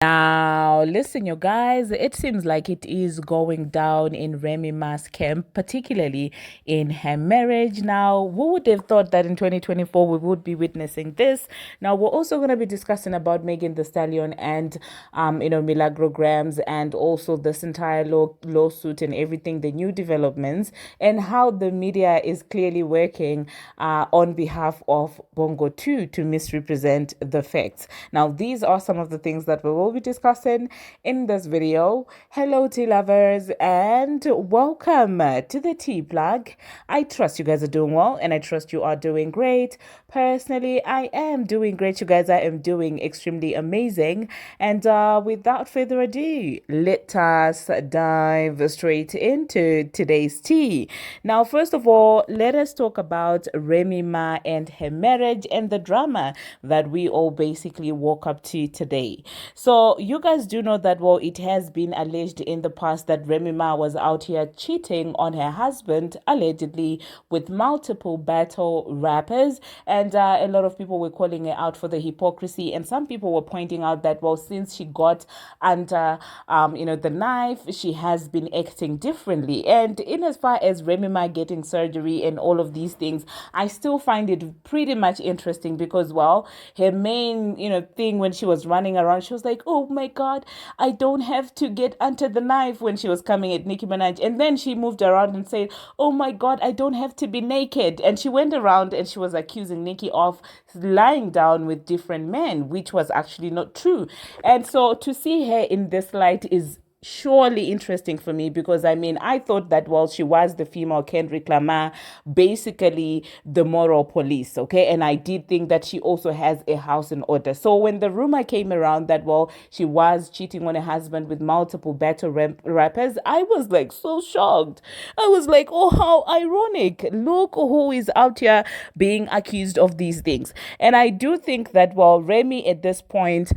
Now, listen, you guys, it seems like it is going down in Remy Ma's camp, particularly in her marriage. Now, who would have thought that in 2024 we would be witnessing this? Now, we're also going to be discussing about Megan Thee Stallion and, Milagro Grams and also this entire lawsuit and everything, the new developments, and how the media is clearly working on behalf of Bongo 2 to misrepresent the facts. Now, these are some of the things that we will be discussing in this video. Hello, tea lovers, and welcome to the tea plug. I trust you guys are doing well, and I trust you are doing great. Personally, I am doing great, you guys. I am doing extremely amazing. And without further ado, let us dive straight into today's tea. Now, first of all, let us talk about Remy Ma and her marriage and the drama that we all basically woke up to today. So you guys do know that, well, it has been alleged in the past that Remy Ma was out here cheating on her husband, allegedly, with multiple battle rappers. And a lot of people were calling her out for the hypocrisy. And some people were pointing out that, well, since she got under, the knife, she has been acting differently. And in as far as Remy Ma getting surgery and all of these things, I still find it pretty much interesting because, well, her main, thing when she was running around, she was like, oh my God, I don't have to get under the knife when she was coming at Nicki Minaj. And then she moved around and said, oh my God, I don't have to be naked. And she went around and she was accusing Nicki of lying down with different men, which was actually not true. And so to see her in this light is surely interesting for me because I thought that, well, she was the female Kendrick Lamar, basically the moral police, okay? And I did think that she also has a house in order. So when the rumor came around that, well, she was cheating on her husband with multiple battle rappers, I was like so shocked. I was like, oh, how ironic. Look who is out here being accused of these things. And I do think that, well, Remy at this point,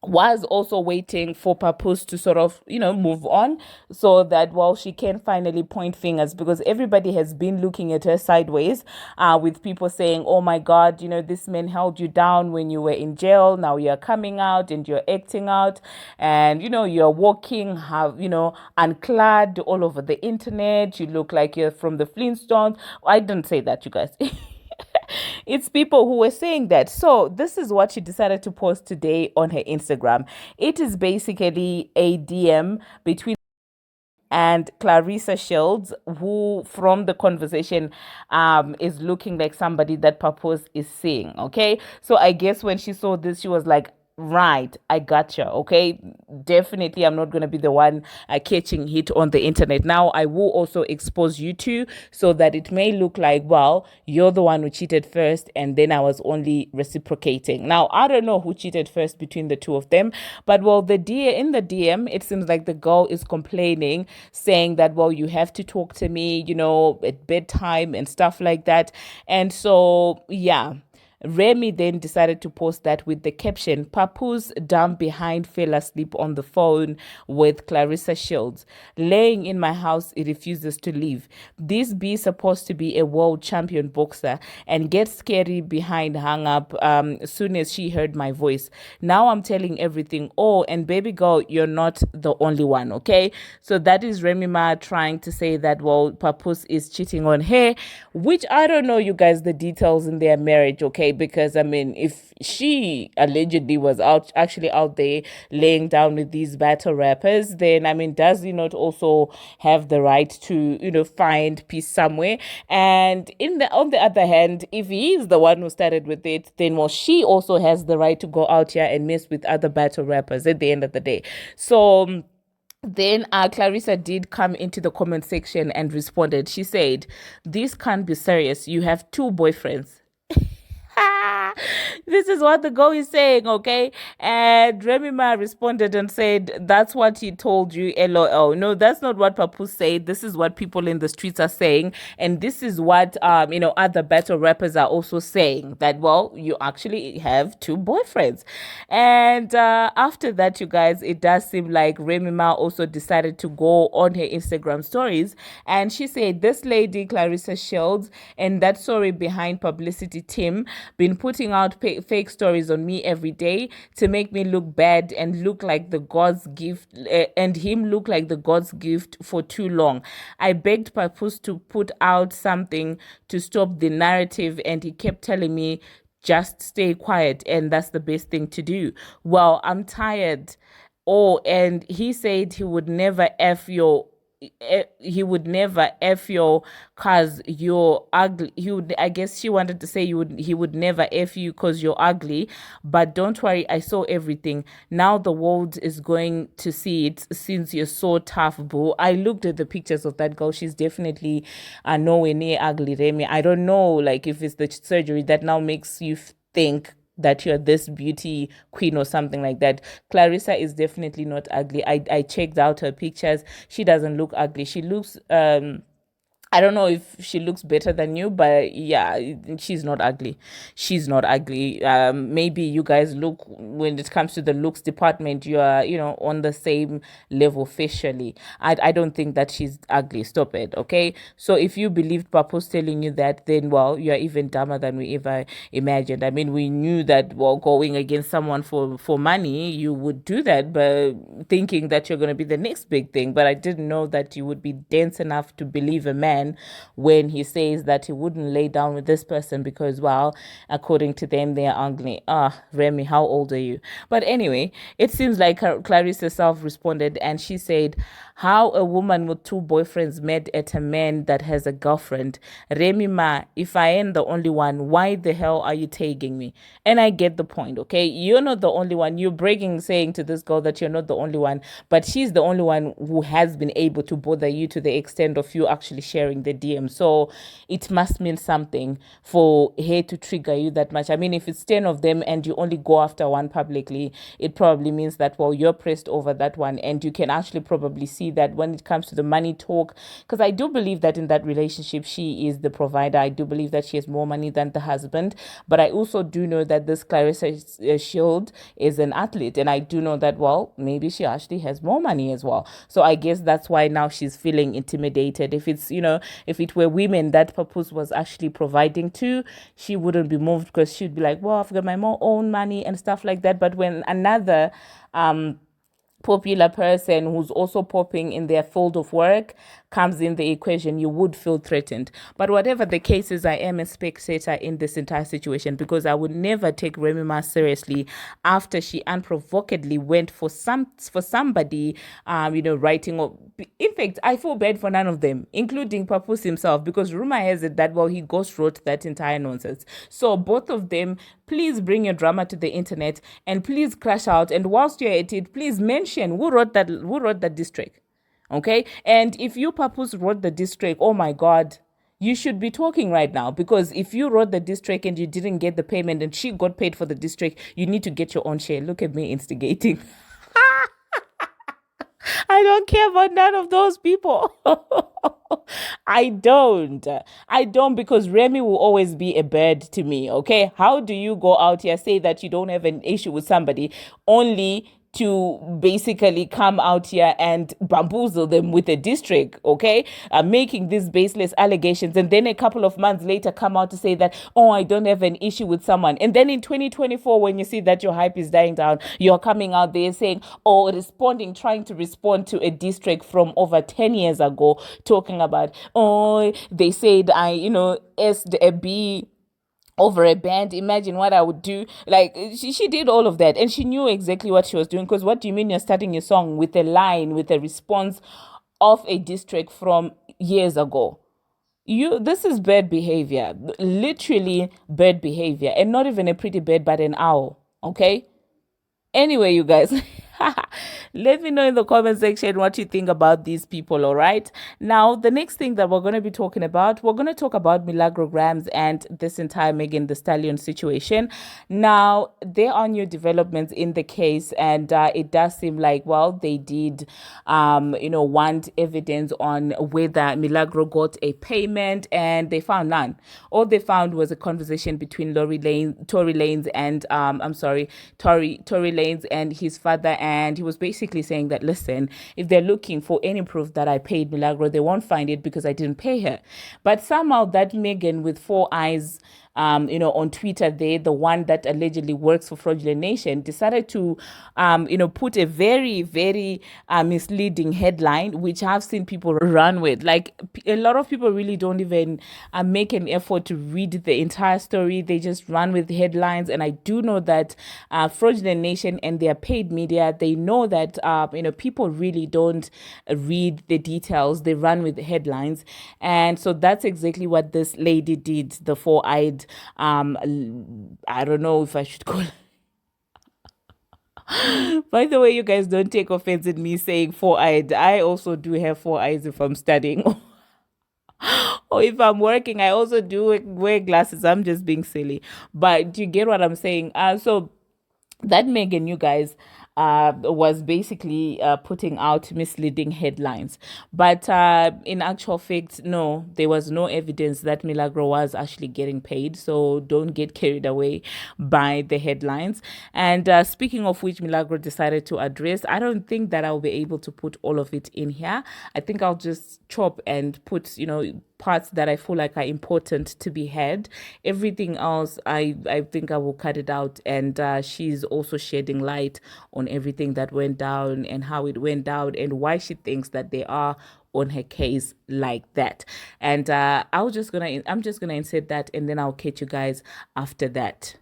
was also waiting for Papoose to sort of, move on so that, well, she can finally point fingers because everybody has been looking at her sideways with people saying, oh my God, this man held you down when you were in jail. Now you're coming out and you're acting out and, you're walking, unclad all over the internet. You look like you're from the Flintstones. I didn't say that, you guys. It's people who were saying that. So this is what she decided to post today on her Instagram. It is basically a DM between and Clarissa Shields, who from the conversation is looking like somebody that Papoose is seeing. Okay, so I guess when she saw this, she was like, right, I gotcha. Okay, definitely, I'm not gonna be the one catching hit on the internet. Now, I will also expose you two so that it may look like, well, you're the one who cheated first, and then I was only reciprocating. Now, I don't know who cheated first between the two of them, but well, in the DM, it seems like the girl is complaining, saying that, well, you have to talk to me, at bedtime and stuff like that, and so yeah. Remy then decided to post that with the caption, Papoose dumb behind fell asleep on the phone with Clarissa Shields. Laying in my house, he refuses to leave. This be supposed to be a world champion boxer and get scary behind hung up as soon as she heard my voice. Now I'm telling everything. Oh, and baby girl, you're not the only one, okay? So that is Remy Ma trying to say that, well, Papoose is cheating on her, which I don't know, you guys, the details in their marriage, okay? Because if she allegedly was actually out there laying down with these battle rappers, then does he not also have the right to find peace somewhere? And on the other hand, if he is the one who started with it, then well, she also has the right to go out here and mess with other battle rappers at the end of the day. So then Clarissa did come into the comment section and responded. She said, this can't be serious. You have two boyfriends. This is what the girl is saying, okay? And Remy Ma responded and said, that's what he told you, LOL. No, that's not what Papoose said. This is what people in the streets are saying. And this is what, other battle rappers are also saying, that, well, you actually have two boyfriends. And after that, you guys, it does seem like Remy Ma also decided to go on her Instagram stories. And she said, this lady, Clarissa Shields, and that story behind publicity team, been putting putting out fake stories on me every day to make me look bad and look like the God's gift, and him look like the God's gift for too long. I begged Papoose to put out something to stop the narrative, and he kept telling me, just stay quiet, and that's the best thing to do. Well, I'm tired. Oh, and he said he would never F your cause you're ugly. I guess she wanted to say he would never F you cause you're ugly. But don't worry, I saw everything. Now the world is going to see it since you're so tough, boo. I looked at the pictures of that girl. She's definitely nowhere near ugly, Remy. I don't know, like, if it's the surgery that now makes you think that you're this beauty queen or something like that. Clarissa is definitely not ugly. I checked out her pictures. She doesn't look ugly. She looks I don't know if she looks better than you, but yeah, she's not ugly. She's not ugly. Maybe you guys look, when it comes to the looks department, you are, on the same level facially. I don't think that she's ugly. Stop it, okay? So if you believed Papoose telling you that, then, well, you're even dumber than we ever imagined. I mean, we knew that, well, going against someone for money, you would do that, but thinking that you're going to be the next big thing. But I didn't know that you would be dense enough to believe a man when he says that he wouldn't lay down with this person because, well, according to them, they're ugly. Remy, how old are you? But anyway, it seems like Clarissa herself responded, and she said, how a woman with two boyfriends met at a man that has a girlfriend. Remy Ma, if I am the only one, why the hell are you tagging me? And I get the point, okay? You're not the only one. You're bragging, saying to this girl that you're not the only one, but she's the only one who has been able to bother you to the extent of you actually sharing the DM. So it must mean something for her to trigger you that much. I mean, if it's 10 of them and you only go after one publicly, it probably means that, well, you're pressed over that one, and you can actually probably see that when it comes to the money talk, because I do believe that in that relationship she is the provider. I do believe that she has more money than the husband, but I also do know that this Clarissa Shields is an athlete, and I do know that, well, maybe she actually has more money as well. So I guess that's why now she's feeling intimidated. If it's, if it were women that Papoose was actually providing to, she wouldn't be moved, because she'd be like, well, I've got my own money and stuff like that. But when another popular person who's also popping in their field of work comes in the equation, you would feel threatened. But whatever the case is, I am a spectator in this entire situation, because I would never take Remy Ma seriously after she unprovokedly went for somebody, writing. In fact, I feel bad for none of them, including Papoose himself, because rumor has it that, well, he ghost wrote that entire nonsense. So both of them, please bring your drama to the internet, and please crash out. And whilst you're at it, please mention who wrote that diss track. Okay? And if you, Papoose, wrote the diss track, oh my God, you should be talking right now, because if you wrote the diss track and you didn't get the payment and she got paid for the diss track, you need to get your own share. Look at me instigating. I don't care about none of those people. I don't, because Remy will always be a bird to me, okay? How do you go out here, say that you don't have an issue with somebody, only to basically come out here and bamboozle them with a district, okay? Making these baseless allegations, and then a couple of months later come out to say that, oh, I don't have an issue with someone. And then in 2024, when you see that your hype is dying down, you're coming out there saying, oh, trying to respond to a district from over 10 years ago, talking about, oh, they said asked a B over a band. Imagine what I would do. Like, she did all of that, and she knew exactly what she was doing. Because what do you mean you're starting your song with a line, with a response of a district from years ago? This is bad behavior, literally bad behavior, and not even a pretty bird, but an owl. Okay. Anyway, you guys, let me know in the comment section what you think about these people, all right? Now, the next thing that we're going to be talking about, we're going to talk about Milagro and this entire Megan Thee Stallion situation. Now, there are new developments in the case, and it does seem like, well, they did, want evidence on whether Milagro got a payment, and they found none. All they found was a conversation between Tory Lanez and his father, and he was basically saying that, listen, if they're looking for any proof that I paid Milagro, they won't find it because I didn't pay her. But somehow that Megan with four eyes on Twitter there, the one that allegedly works for Fraudulent Nation, decided to, put a very, very misleading headline, which I've seen people run with. Like, a lot of people really don't even make an effort to read the entire story. They just run with headlines. And I do know that Fraudulent Nation and their paid media, they know that, people really don't read the details. They run with headlines. And so that's exactly what this lady did, the four-eyed, I don't know if I should call it. By the way, you guys don't take offense at me saying four-eyed. I also do have four eyes if I'm studying. Or if I'm working, I also do wear glasses. I'm just being silly. But do you get what I'm saying? So that Megan, you guys, was basically putting out misleading headlines. But in actual fact, no, there was no evidence that Milagro was actually getting paid. So don't get carried away by the headlines. And speaking of which, Milagro decided to address, I don't think that I'll be able to put all of it in here. I think I'll just chop and put, parts that I feel like are important to be heard. Everything else, I think I will cut it out. And she's also shedding light on everything that went down and how it went down and why she thinks that they are on her case like that. And I'm just gonna insert that, and then I'll catch you guys after that.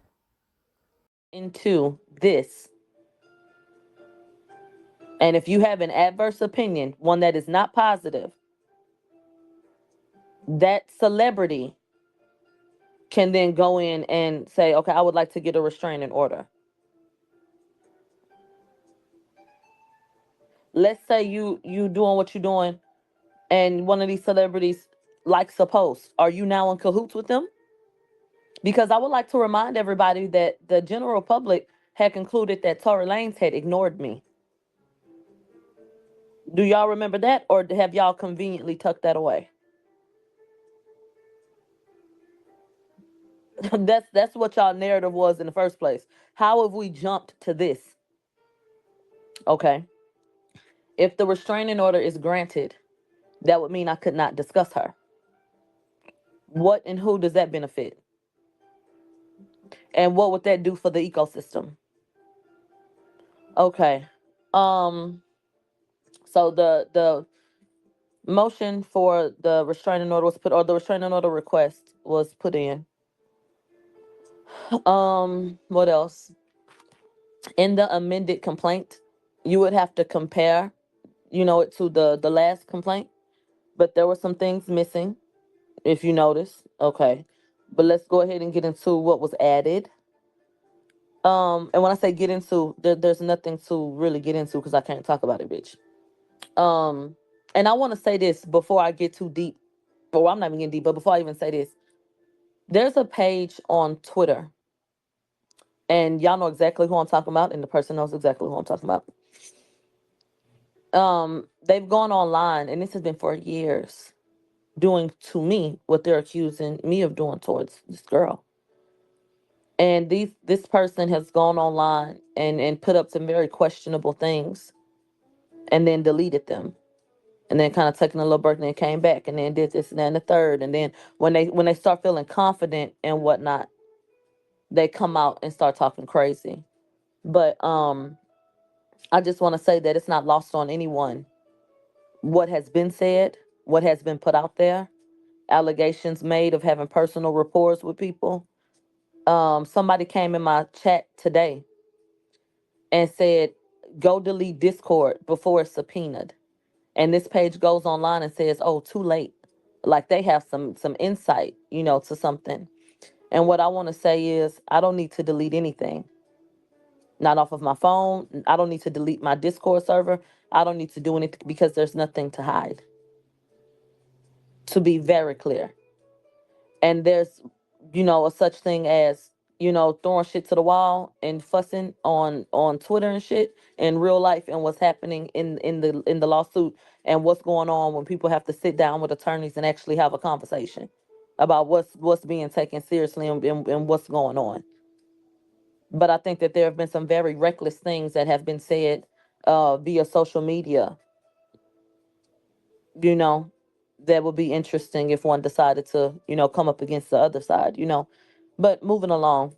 Into this. And if you have an adverse opinion, one that is not positive, that celebrity can then go in and say, okay, I would like to get a restraining order. Let's say you doing what you're doing and one of these celebrities likes a post. Are you now in cahoots with them? Because I would like to remind everybody that the general public had concluded that Tory Lanez had ignored me. Do y'all remember that, or have y'all conveniently tucked that away? That's what y'all narrative was in the first place. How have we jumped to this? Okay. If the restraining order is granted, that would mean I could not discuss her. What and who does that benefit? And what would that do for the ecosystem? Okay. Um so the motion for the restraining order was put, or the restraining order request was put in. What else? In the amended complaint, you would have to compare, it to the last complaint, but there were some things missing, if you notice. Okay. But let's go ahead and get into what was added. And when I say get into, there's nothing to really get into because I can't talk about it, bitch. Um, and I want to say this before I get too deep. Well, I'm not even getting deep, but before I even say this, there's a page on Twitter, and y'all know exactly who I'm talking about, and the person knows exactly who I'm talking about. They've gone online, and this has been for years, doing to me what they're accusing me of doing towards this girl. And this person has gone online and put up some very questionable things, and then deleted them, and then kind of taking a little break, and then came back, and then did this and that and the third, and then when they start feeling confident and whatnot, they come out and start talking crazy. But I just want to say that it's not lost on anyone what has been said, what has been put out there, allegations made of having personal rapport with people. Somebody came in my chat today and said, go delete Discord before it's subpoenaed. And this page goes online and says, oh, too late. Like they have some insight, to something. And what I want to say is I don't need to delete anything. Not off of my phone. I don't need to delete my Discord server. I don't need to do anything because there's nothing to hide. To be very clear. And there's, a such thing as, throwing shit to the wall and fussing on Twitter and shit in real life, and what's happening in the lawsuit, and what's going on when people have to sit down with attorneys and actually have a conversation about what's being taken seriously, and what's going on. But I think that there have been some very reckless things that have been said via social media, you know, that would be interesting if one decided to, come up against the other side, But moving along,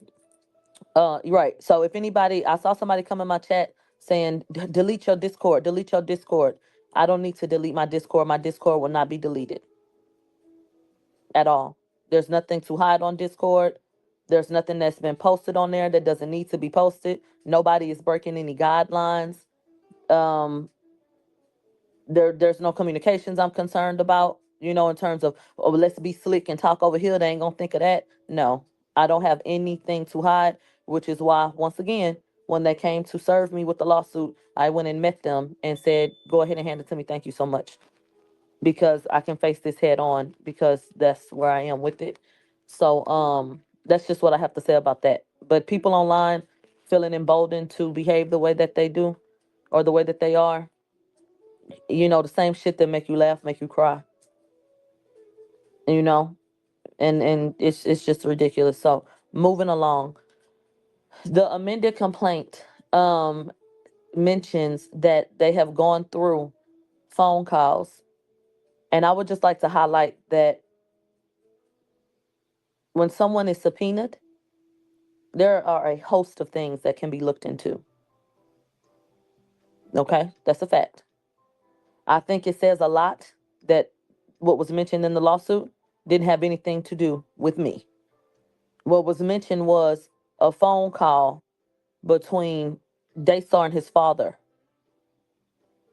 right. So if anybody, I saw somebody come in my chat saying, delete your Discord, delete your Discord." I don't need to delete my Discord. My Discord will not be deleted at all. There's nothing to hide on Discord. There's nothing that's been posted on there that doesn't need to be posted. Nobody is breaking any guidelines. Um, there's no communications I'm concerned about, in terms of, oh, let's be slick and talk over here. They ain't gonna think of that. No, I don't have anything to hide, which is why, once again, when they came to serve me with the lawsuit, I went and met them and said, go ahead and hand it to me. Thank you so much. Because I can face this head on, because that's where I am with it. So that's just what I have to say about that. But people online feeling emboldened to behave the way that they do, or the way that they are, the same shit that make you laugh make you cry, you know and it's just ridiculous. So moving along, the amended complaint mentions that they have gone through phone calls, and I would just like to highlight that when someone is subpoenaed, there are a host of things that can be looked into. Okay, that's a fact. I think it says a lot that what was mentioned in the lawsuit didn't have anything to do with me. What was mentioned was a phone call between Daystar and his father,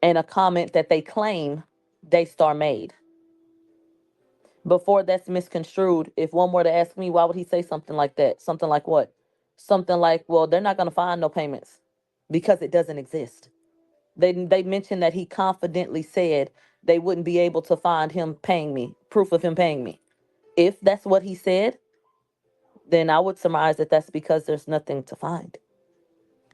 and a comment that they claim Daystar made. Before that's misconstrued, if one were to ask me, why would he say something like that? Something like what? Something like, well, they're not going to find no payments because it doesn't exist. They mentioned that he confidently said they wouldn't be able to find him paying me, proof of him paying me. If that's what he said, then I would surmise that that's because there's nothing to find.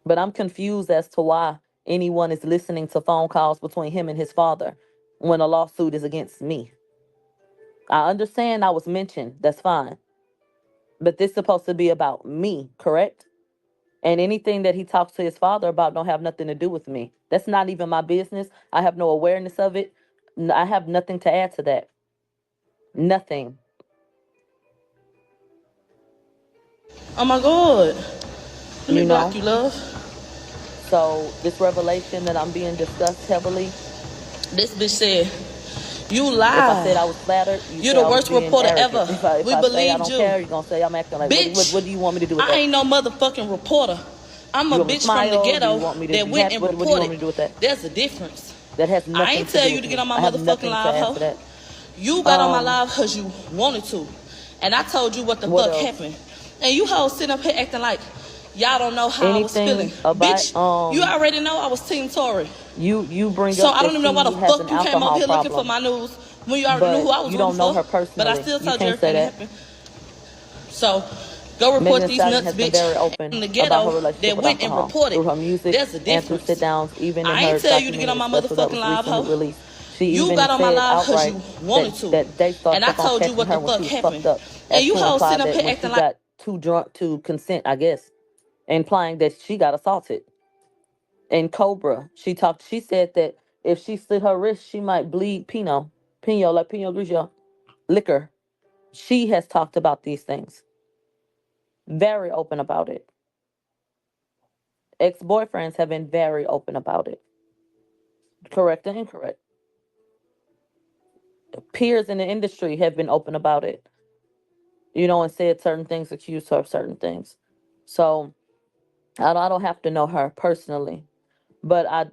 But I'm confused as to why anyone is listening to phone calls between him and his father when a lawsuit is against me. I understand I was mentioned, that's fine. But this is supposed to be about me, correct? And anything that he talks to his father about don't have nothing to do with me. That's not even my business. I have no awareness of it. I have nothing to add to that. Nothing. Oh my God. Let me You block know? you, love. So this revelation that I'm being discussed heavily, This bitch said, you if I lie. said I was flattered, you You say the I was worst being reporter arrogant. ever. If We I say I believed don't you. care, you're gonna say I'm acting like, Bitch, what do you want me to do with I that? ain't no motherfucking reporter. I'm You a want me to bitch from the smile? Do you ghetto want me to that be went happy? and What do you want reported. me to do with that? There's a difference. That has I nothing ain't to tell do you with to get me. on my I have motherfucking nothing to live, add hoe. to that. You got on my Um, live because you wanted to. And I told you what the what fuck else? happened. And you hoes sitting up here acting like y'all don't know how I was feeling. Anything about Bitch, you already know I was Team Tory. you bring So up I don't that even know why the she has an fuck you came up alcohol here looking for problem, my news when you already knew who but I was you rooting don't know for. her But I personally. still You told you can't say everything that that. happened. So go Megan report Thee these Stallion nuts, has been bitch, very from open the about her ghetto relationship that with went and alcohol reported. through her music There's a and through sit difference. downs, even in I ain't her tell you to get on documentary my special that motherfucking was live, recently hoe. released. She You even got on my said live because outright you wanted to. that Daystar And I kept on told you catching what her the when she fuck was fucked happened. up, And as you to hoes imply sitting up that here when she acting like, got too drunk to consent, I guess, implying that she got assaulted. And Cobra, she said that if she slit her wrist, she might bleed like Pinot Grigio, liquor. She has talked about these things, very open about it. Ex-boyfriends have been very open about it, correct and incorrect. Peers in the industry have been open about it, and said certain things, accused her of certain things. So I don't have to know her personally, but I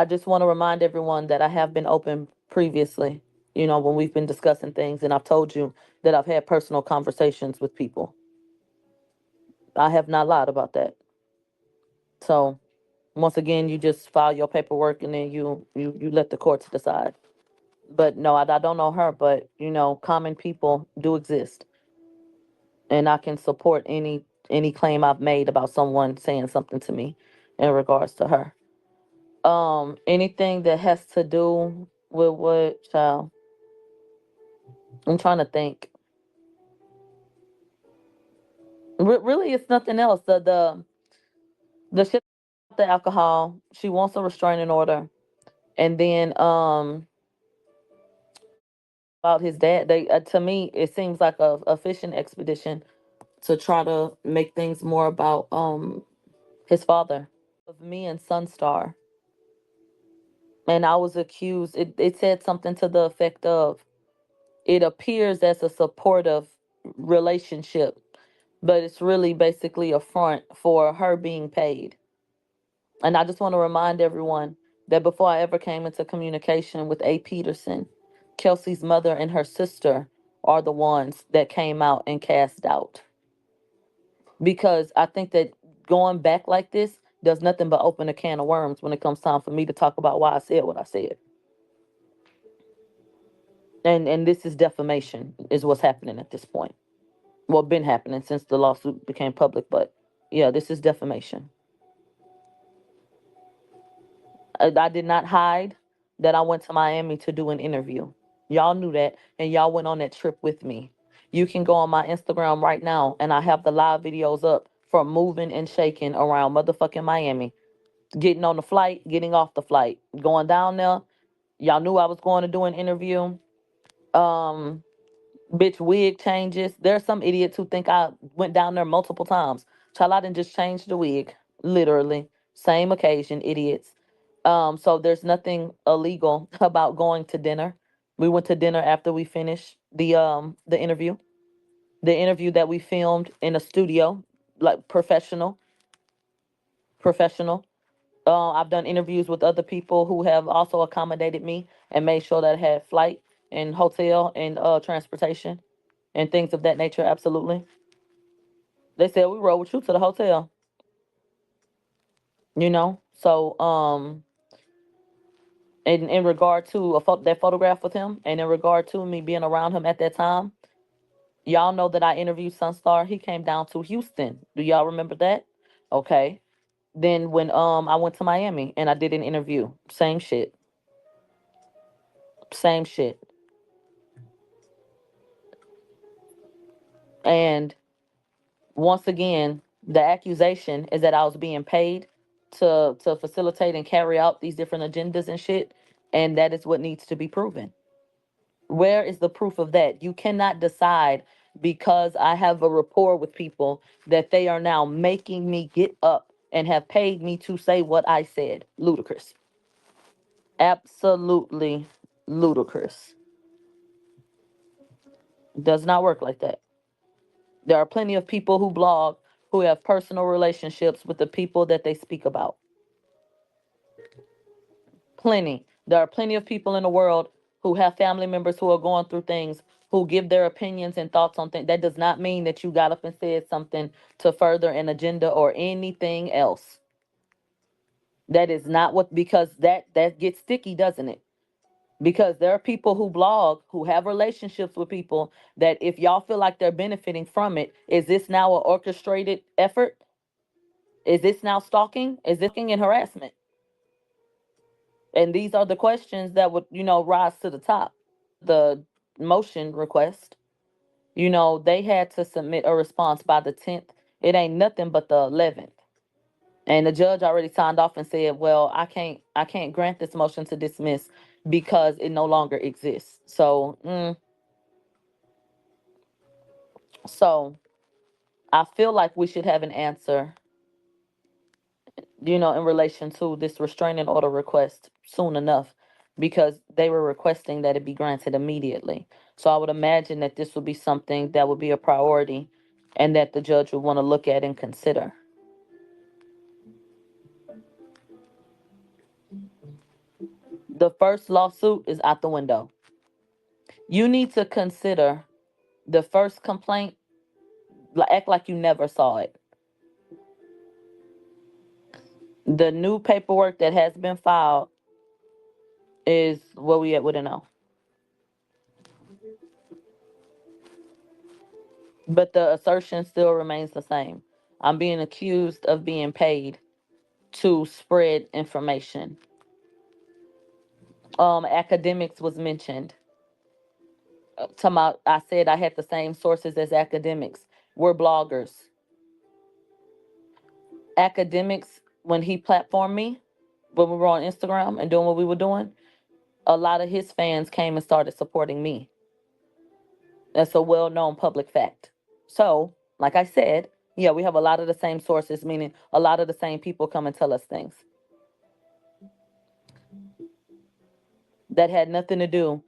just want to remind everyone that I have been open previously, when we've been discussing things, and I've told you that I've had personal conversations with people. I have not lied about that. So once again, you just file your paperwork and then you let the courts decide. But no, I don't know her, but common people do exist, and I can support any claim I've made about someone saying something to me in regards to her. Anything that has to do with what child? I'm trying to think. Really, it's nothing else. The shit, the alcohol. She wants a restraining order, and then about his dad. They to me, it seems like a fishing expedition to try to make things more about his father of me and Sunstar. And I was accused. It said something to the effect of, it appears as a supportive relationship, but it's really basically a front for her being paid. And I just want to remind everyone that before I ever came into communication with A. Peterson, Kelsey's mother and her sister are the ones that came out and cast doubt. Because I think that going back like this does nothing but open a can of worms when it comes time for me to talk about why I said what I said. And this is defamation, is what's happening at this point. Well, been happening since the lawsuit became public, but yeah, this is defamation. I did not hide that I went to Miami to do an interview. Y'all knew that, and y'all went on that trip with me. You can go on my Instagram right now, and I have the live videos up from moving and shaking around motherfucking Miami, getting on the flight, getting off the flight, going down there. Y'all knew I was going to do an interview. Um, Bitch, wig changes. There are some idiots who think I went down there multiple times. Child, I didn't just change the wig. Literally. Same occasion, idiots. So there's nothing illegal about going to dinner. We went to dinner after we finished the interview. The interview that we filmed in a studio, like professional. I've done interviews with other people who have also accommodated me and made sure that I had flight and hotel and transportation and things of that nature. Absolutely. They said we rode with you to the hotel. So in regard to that photograph with him, and in regard to me being around him at that time, y'all know that I interviewed Sunstar. He came down to Houston. Do y'all remember that? Okay. Then when I went to Miami and I did an interview, same shit, same shit. And once again, the accusation is that I was being paid to facilitate and carry out these different agendas and shit, and that is what needs to be proven. Where is the proof of that? You cannot decide because I have a rapport with people that they are now making me get up and have paid me to say what I said. Ludicrous. Absolutely ludicrous. Does not work like that. There are plenty of people who blog who have personal relationships with the people that they speak about. Plenty. There are plenty of people in the world who have family members who are going through things, who give their opinions and thoughts on things. That does not mean that you got up and said something to further an agenda or anything else. That is not what, because that gets sticky, doesn't it? Because there are people who blog who have relationships with people that if y'all feel like they're benefiting from it, is this now an orchestrated effort? Is this now stalking? Is this and harassment? And these are the questions that would, rise to the top. The motion request, they had to submit a response by the 10th. It ain't nothing but the 11th. And the judge already signed off and said, well, I can't grant this motion to dismiss because it no longer exists. So I feel like we should have an answer, in relation to this restraining order request soon enough, because they were requesting that it be granted immediately. So I would imagine that this would be something that would be a priority and that the judge would want to look at and consider. The first lawsuit is out the window. You need to consider the first complaint, act like you never saw it. The new paperwork that has been filed is what we at with it now. But the assertion still remains the same. I'm being accused of being paid to spread information. Academics was mentioned. I said I had the same sources as academics. We're bloggers. Academics, when he platformed me, when we were on Instagram and doing what we were doing, a lot of his fans came and started supporting me. That's a well-known public fact. So, like I said, yeah, we have a lot of the same sources, meaning a lot of the same people come and tell us things that had nothing to do